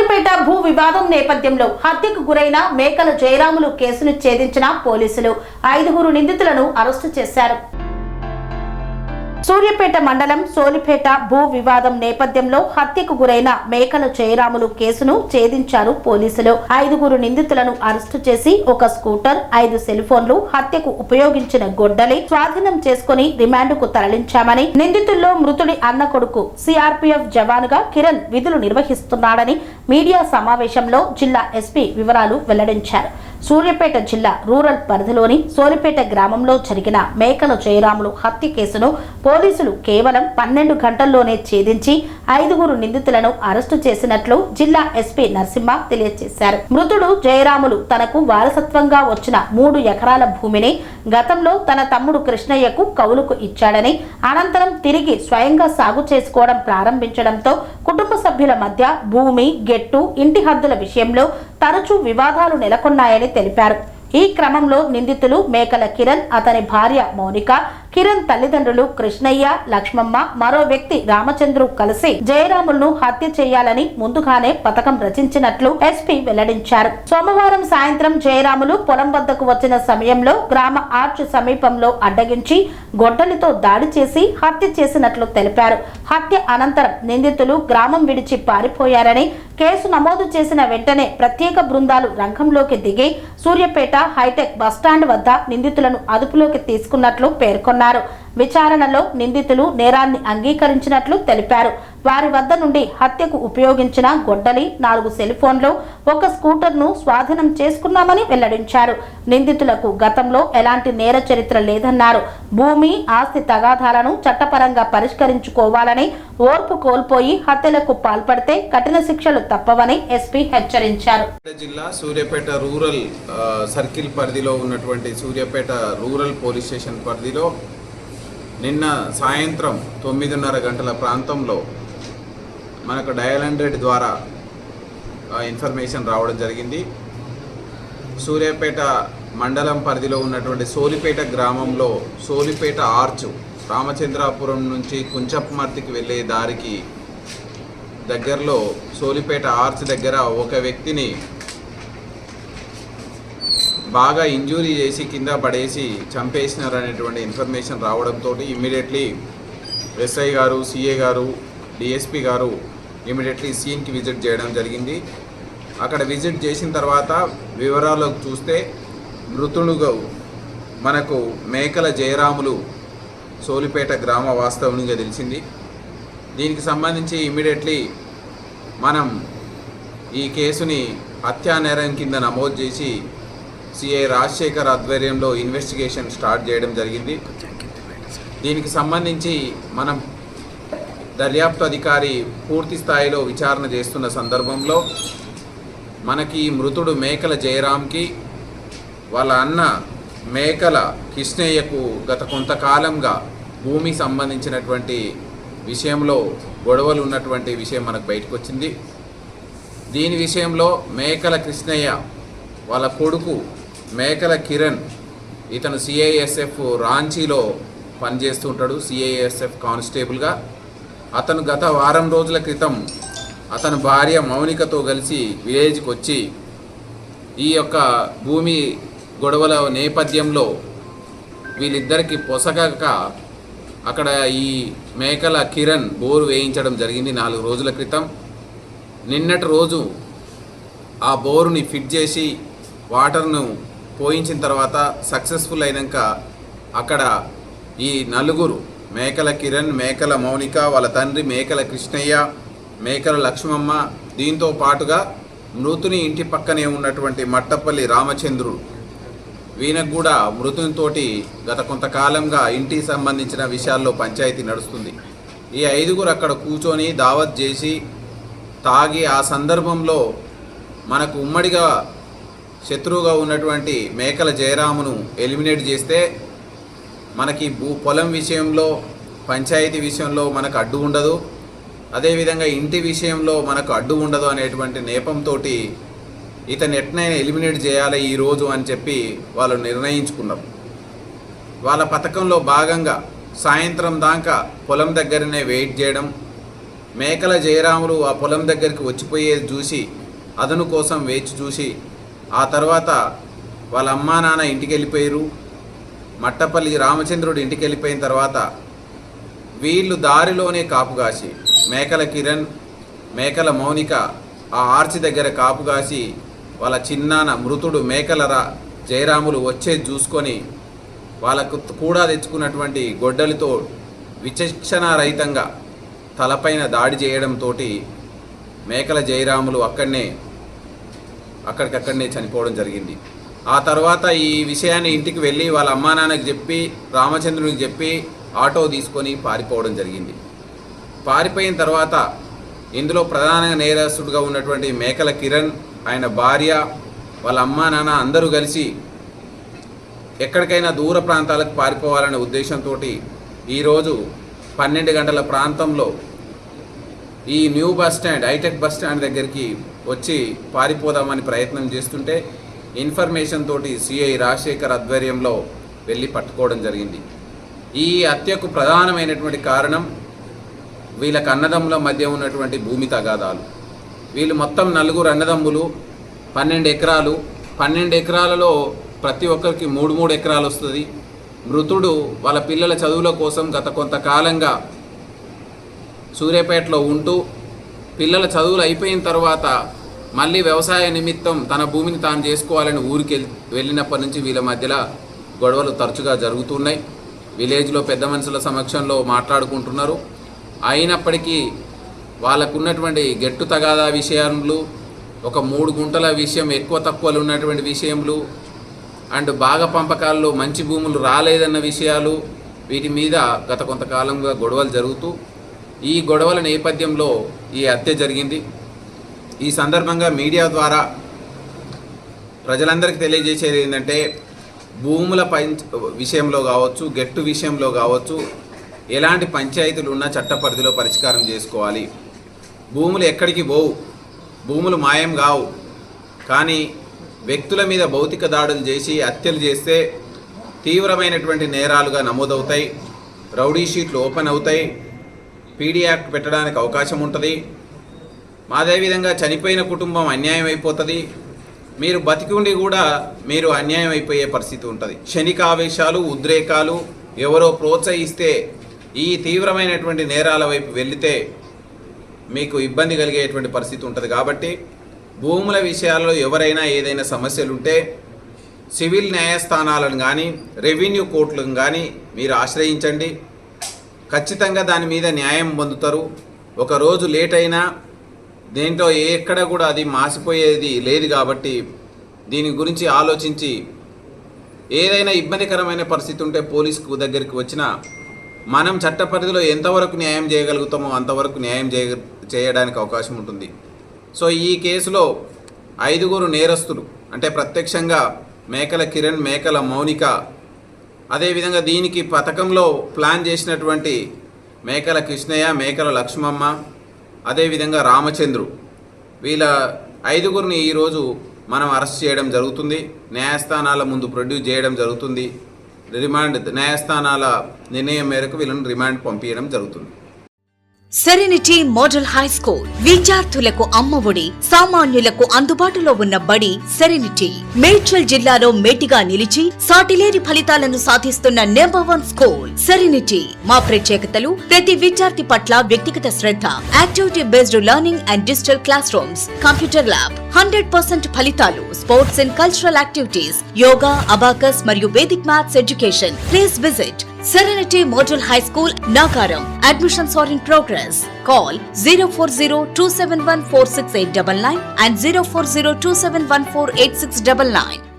సూర్యాపేట భూ వివాదం నేపథ్యంలో హత్యకు గురైన మేకల జయరాములు కేసును ఛేదించిన పోలీసులు 5 నిందితులను అరెస్టు చేశారు. సూర్యాపేట మండలం సోలిపేట భూ వివాదం నేపథ్యంలో హత్యకు గురైన మేకల జయరాములు కేసును ఛేదించారు పోలీసులు. 5 నిందితులను అరెస్టు చేసి ఒక స్కూటర్, 5 సెల్ ఫోన్లు, హత్యకు ఉపయోగించిన గొడ్డలి స్వాధీనం చేసుకుని రిమాండ్కు తరలించామని, నిందితుల్లో మృతుడి అన్న కొడుకు సిఆర్పీఎఫ్ జవానుగా కిరణ్ విధులు నిర్వహిస్తున్నాడని మీడియా సమావేశంలో జిల్లా ఎస్పీ వివరాలు వెల్లడించారు. సూర్యాపేట జిల్లా రూరల్ పరిధిలోని సోలిపేట గ్రామంలో జరిగిన మేకల జయరాములు హత్య కేసును పోలీసులు కేవలం 12 గంటల్లోనే ఛేదించి 5 నిందితులను అరెస్టు చేసినట్లు జిల్లా ఎస్పీ నరసింహ తెలియజేశారు. మృతుడు జయరాములు తనకు వారసత్వంగా వచ్చిన 3 ఎకరాల భూమిని గతంలో తన తమ్ముడు కృష్ణయ్యకు కౌలుకు ఇచ్చాడని, అనంతరం తిరిగి స్వయంగా సాగు చేసుకోవడం ప్రారంభించడంతో కుటుంబ సభ్యుల మధ్య భూమి, గెట్టు, ఇంటి హద్దుల విషయంలో తరచూ వివాదాలు నెలకొన్నాయని తెలిపారు. ఈ క్రమంలో నిందితులు మేకల కిరణ్, అతని భార్య మౌనిక, కిరణ్ తల్లిదండ్రులు కృష్ణయ్య, లక్ష్మమ్మ, మరో వ్యక్తి రామచంద్రు కలిసి జయరాములను హత్య చేయాలని ముందుగానే పథకం రచించినట్లు ఎస్పీ వెల్లడించారు. సోమవారం సాయంత్రం జయరాములు పొలం వద్దకు వచ్చిన సమయంలో గ్రామ ఆర్చ్ సమీపంలో అడ్డగించి గొడ్డలితో దాడి చేసి హత్య చేసినట్లు తెలిపారు. హత్య అనంతరం నిందితులు గ్రామం విడిచి పారిపోయారని, కేసు నమోదు చేసిన వెంటనే ప్రత్యేక బృందాలు రంగంలోకి దిగి సూర్యాపేట హైటెక్ బస్టాండ్ వద్ద నిందితులను అదుపులోకి తీసుకున్నట్లు పేర్కొన్నారు. విచారణలో నిందితులు నేరాన్ని అంగీకరించినట్లు తెలిపారు. వారి వద్ద నుండి హత్యకు ఉపయోగించిన గొడ్డలి, 4 సెల్ ఫోన్లు, 1 స్కూటర్ను స్వాధీనం చేసుకున్నామని వెల్లడించారు. నిందితులకు గతంలో ఎలాంటి నేర చరిత్ర లేదన్నారు. భూమి, ఆస్తి తగాదాలను చట్టపరంగా పరిష్కరించుకోవాలని, ఓర్పు కోల్పోయి హత్యలకు పాల్పడితే కఠిన శిక్షలు తప్పవని ఎస్పీ హెచ్చరించారు. జిల్లా సూర్యాపేట రూరల్ సర్కిల్ పరిధిలో ఉన్నటువంటి సూర్యాపేట రూరల్ పోలీస్ స్టేషన్ పరిధిలో నిన్న సాయంత్రం 9:30 గంటల ప్రాంతంలో మనకు డయల్ 100 ద్వారా ఇన్ఫర్మేషన్ రావడం జరిగింది. సూర్యాపేట మండలం పరిధిలో ఉన్నటువంటి సోలిపేట గ్రామంలో సోలిపేట ఆర్చ్ రామచంద్రాపురం నుంచి కుంచప్మర్తికి వెళ్ళే దారికి దగ్గరలో సోలిపేట ఆర్చ్ దగ్గర ఒక వ్యక్తిని బాగా ఇంజూరీ చేసి కింద పడేసి చంపేసినారు అనేటువంటి ఇన్ఫర్మేషన్ రావడంతో ఇమ్మీడియట్లీ ఎస్ఐ గారు, సిఏ గారు, డిఎస్పి గారు ఇమ్మీడియట్లీ సీన్కి విజిట్ చేయడం జరిగింది. అక్కడ విజిట్ చేసిన తర్వాత వివరాలకు చూస్తే మృతుడుగా మనకు మేకల జయరాములు సోలిపేట గ్రామ వాస్తవునిగా తెలిసింది. దీనికి సంబంధించి ఇమ్మీడియట్లీ మనం ఈ కేసుని హత్యా నేరం కింద నమోదు చేసి సిఐ రాజశేఖర్ ఆధ్వర్యంలో ఇన్వెస్టిగేషన్ స్టార్ట్ చేయడం జరిగింది. దీనికి సంబంధించి మనం దర్యాప్తు అధికారి పూర్తి స్థాయిలో విచారణ చేస్తున్న సందర్భంలో మనకి మృతుడు మేకల జయరామ్కి వాళ్ళ అన్న మేకల కృష్ణయ్యకు గత కొంతకాలంగా భూమి సంబంధించినటువంటి విషయంలో గొడవలు ఉన్నటువంటి విషయం మనకు బయటకు వచ్చింది. దీని విషయంలో మేకల కృష్ణయ్య వాళ్ళ కొడుకు మేకల కిరణ్, ఇతను సిఐఎస్ఎఫ్ రాంచీలో పనిచేస్తుంటాడు, సిఐఎస్ఎఫ్ కానిస్టేబుల్గా. అతను గత వారం రోజుల క్రితం అతని భార్య మౌనికతో కలిసి విలేజ్కి వచ్చి ఈ యొక్క భూమి గొడవల నేపథ్యంలో వీళ్ళిద్దరికి పొసగక అక్కడ ఈ మేకల కిరణ్ బోరు వేయించడం జరిగింది 4 రోజుల క్రితం. నిన్నటి రోజు ఆ బోరుని ఫిట్ చేసి వాటర్ను పోయించిన తర్వాత సక్సెస్ఫుల్ అయినాక అక్కడ ఈ 4 మేకల కిరణ్, మేకల మౌనిక, వాళ్ళ తండ్రి మేకల కృష్ణయ్య, మేకల లక్ష్మమ్మ, దీంతో పాటుగా మృతుని ఇంటి పక్కనే ఉన్నటువంటి మట్టపల్లి రామచంద్రుడు, వీళ్ళకు కూడా మృతునితోటి గత కొంతకాలంగా ఇంటికి సంబంధించిన విషయాల్లో పంచాయతీ నడుస్తుంది. ఈ 5 అక్కడ కూర్చొని దావత్ చేసి తాగి ఆ సందర్భంలో మనకు ఉమ్మడిగా శత్రువుగా ఉన్నటువంటి మేకల జయరామును ఎలిమినేట్ చేస్తే మనకి పొలం విషయంలో, పంచాయతీ విషయంలో మనకు అడ్డు ఉండదు, అదేవిధంగా ఇంటి విషయంలో మనకు అడ్డు ఉండదు అనేటువంటి నేపంతో ఇతను ఎట్నైనా ఎలిమినేట్ చేయాలి ఈరోజు అని చెప్పి వాళ్ళు నిర్ణయించుకున్నారు. వాళ్ళ పథకంలో భాగంగా సాయంత్రం దాకా పొలం దగ్గరనే వెయిట్ చేయడం, మేకల జయరాములు ఆ పొలం దగ్గరికి వచ్చిపోయేది చూసి అదను కోసం వేచి చూసి ఆ తర్వాత వాళ్ళ అమ్మా నాన్న ఇంటికి వెళ్ళిపోయారు. మట్టపల్లి రామచంద్రుడు ఇంటికి వెళ్ళిపోయిన తర్వాత వీళ్ళు దారిలోనే కాపుగాసి మేకల కిరణ్, మేకల మౌనిక ఆ ఆర్చి దగ్గర కాపుగాసి వాళ్ళ చిన్నాన్న మృతుడు మేకల జయరాములు వచ్చేది చూసుకొని వాళ్ళకు కూడా తెచ్చుకున్నటువంటి గొడ్డలితో విచక్షణారహితంగా తలపైన దాడి చేయడంతో మేకల జయరాములు అక్కడికక్కడనే చనిపోవడం జరిగింది. ఆ తర్వాత ఈ విషయాన్ని ఇంటికి వెళ్ళి వాళ్ళ అమ్మా నాన్నకి చెప్పి రామచంద్రునికి చెప్పి ఆటో తీసుకొని పారిపోవడం జరిగింది. పారిపోయిన తర్వాత ఇందులో ప్రధాన నేరస్తుడిగా ఉన్నటువంటి మేకల కిరణ్, ఆయన భార్య, వాళ్ళ అమ్మా నాన్న అందరూ కలిసి ఎక్కడికైనా దూర ప్రాంతాలకు పారిపోవాలనే ఉద్దేశంతో ఈరోజు 12 గంటల ప్రాంతంలో ఈ new bus stand, hitech bus stand దగ్గరికి వచ్చి పారిపోదామని ప్రయత్నం చేస్తుంటే ఇన్ఫర్మేషన్ తోటి సిఐ రాజశేఖర్ ఆధ్వర్యంలో వెళ్ళి పట్టుకోవడం జరిగింది. ఈ హత్యకు ప్రధానమైనటువంటి కారణం వీళ్ళకి అన్నదమ్ముల మధ్య ఉన్నటువంటి భూమి తగాదాలు. వీళ్ళు మొత్తం 4 అన్నదమ్ములు, 12 ఎకరాలు. 12 ఎకరాలలో ప్రతి ఒక్కరికి 3 ఎకరాలు వస్తుంది. మృతుడు వాళ్ళ పిల్లల చదువుల కోసం గత కొంతకాలంగా సూర్యాపేటలో ఉంటూ పిల్లల చదువులు అయిపోయిన తర్వాత మళ్ళీ వ్యవసాయ నిమిత్తం తన భూమిని తాను చేసుకోవాలని ఊరికి వెళ్ళినప్పటి నుంచి వీళ్ళ మధ్యలో గొడవలు తరచుగా జరుగుతున్నాయి. విలేజ్లో పెద్ద మనుషుల సమక్షంలో మాట్లాడుకుంటున్నారు. అయినప్పటికీ వాళ్ళకున్నటువంటి గెట్టు తగాదా విషయాలు, ఒక 3 గుంటల విషయం, ఎక్కువ తక్కువలు ఉన్నటువంటి విషయములు, అండ్ బాగా పంపకాల్లో మంచి భూములు రాలేదన్న విషయాలు, వీటి మీద గత కొంతకాలంగా గొడవలు జరుగుతూ ఈ గొడవల నేపథ్యంలో ఈ హత్య జరిగింది. ఈ సందర్భంగా మీడియా ద్వారా ప్రజలందరికీ తెలియజేసేది ఏంటంటే, భూముల విషయంలో కావచ్చు, గెట్టు విషయంలో కావచ్చు, ఎలాంటి పంచాయతీలు ఉన్నా చట్ట పరిధిలో పరిష్కారం చేసుకోవాలి. భూములు ఎక్కడికి పోవు, భూములు మాయం కావు. కానీ వ్యక్తుల మీద భౌతిక దాడులు చేసి హత్యలు చేస్తే తీవ్రమైనటువంటి నేరాలుగా నమోదవుతాయి. రౌడీ షీట్లు ఓపెన్ అవుతాయి. పీడీ యాక్ట్ పెట్టడానికి అవకాశం ఉంటుంది. అదేవిధంగా చనిపోయిన కుటుంబం అన్యాయం అయిపోతుంది. మీరు బతికి ఉండి కూడా మీరు అన్యాయం అయిపోయే పరిస్థితి ఉంటుంది. క్షణిక ఆవేశాలు, ఉద్రేకాలు ఎవరో ప్రోత్సహిస్తే ఈ తీవ్రమైనటువంటి నేరాల వైపు వెళితే మీకు ఇబ్బంది కలిగేటువంటి పరిస్థితి ఉంటుంది. కాబట్టి భూముల విషయాల్లో ఎవరైనా ఏదైనా సమస్యలు ఉంటే సివిల్ న్యాయస్థానాలను కానీ, రెవెన్యూ కోర్టులను కానీ మీరు ఆశ్రయించండి. ఖచ్చితంగా దాని మీద న్యాయం పొందుతారు. ఒకరోజు లేట్ అయినా దేంట్లో ఎక్కడ కూడా అది మాసిపోయేది లేదు. కాబట్టి దీని గురించి ఆలోచించి ఏదైనా ఇబ్బందికరమైన పరిస్థితి ఉంటే పోలీసు దగ్గరికి వచ్చినా మనం చట్ట పరిధిలో ఎంతవరకు న్యాయం చేయగలుగుతామో అంతవరకు న్యాయం చేయడానికి అవకాశం ఉంటుంది. సో ఈ కేసులో 5 నేరస్తులు, అంటే ప్రత్యక్షంగా మేకల కిరణ్, మేకల మౌనిక, అదేవిధంగా దీనికి పథకంలో ప్లాన్ చేసినటువంటి మేకల కృష్ణయ్య, మేకల లక్ష్మమ్మ, అదేవిధంగా రామచంద్రు, వీళ్ళ 5 ఈరోజు మనం అరెస్ట్ చేయడం జరుగుతుంది. న్యాయస్థానాల ముందు ప్రొడ్యూస్ చేయడం జరుగుతుంది. న్యాయస్థానాల నిర్ణయం మేరకు వీళ్ళని రిమాండ్ పంపించడం జరుగుతుంది. సెరెనిటీ మోడల్ హై స్కూల్ విద్యార్థులకు అమ్మఒడి, సామాన్యులకు అందుబాటులో ఉన్న బడి సెరెనిటీ. మేడ్చల్ జిల్లాలో మేటిగా నిలిచి సాటిలేని ఫలితాలను సాధిస్తున్న #1 స్కూల్ సెరెనిటీ. మా ప్రత్యేకతలు: ప్రతి విద్యార్థి పట్ల వ్యక్తిగత శ్రద్ధ, activity based learning and digital classrooms, computer lab, 100% ఫలితాలు, sports and cultural activities, yoga, abacus మరియు Vedic maths education. Please visit Serenity Model High School, Nagaram. Admissions are in progress. Call 040-271-46899 and 040-271-48699.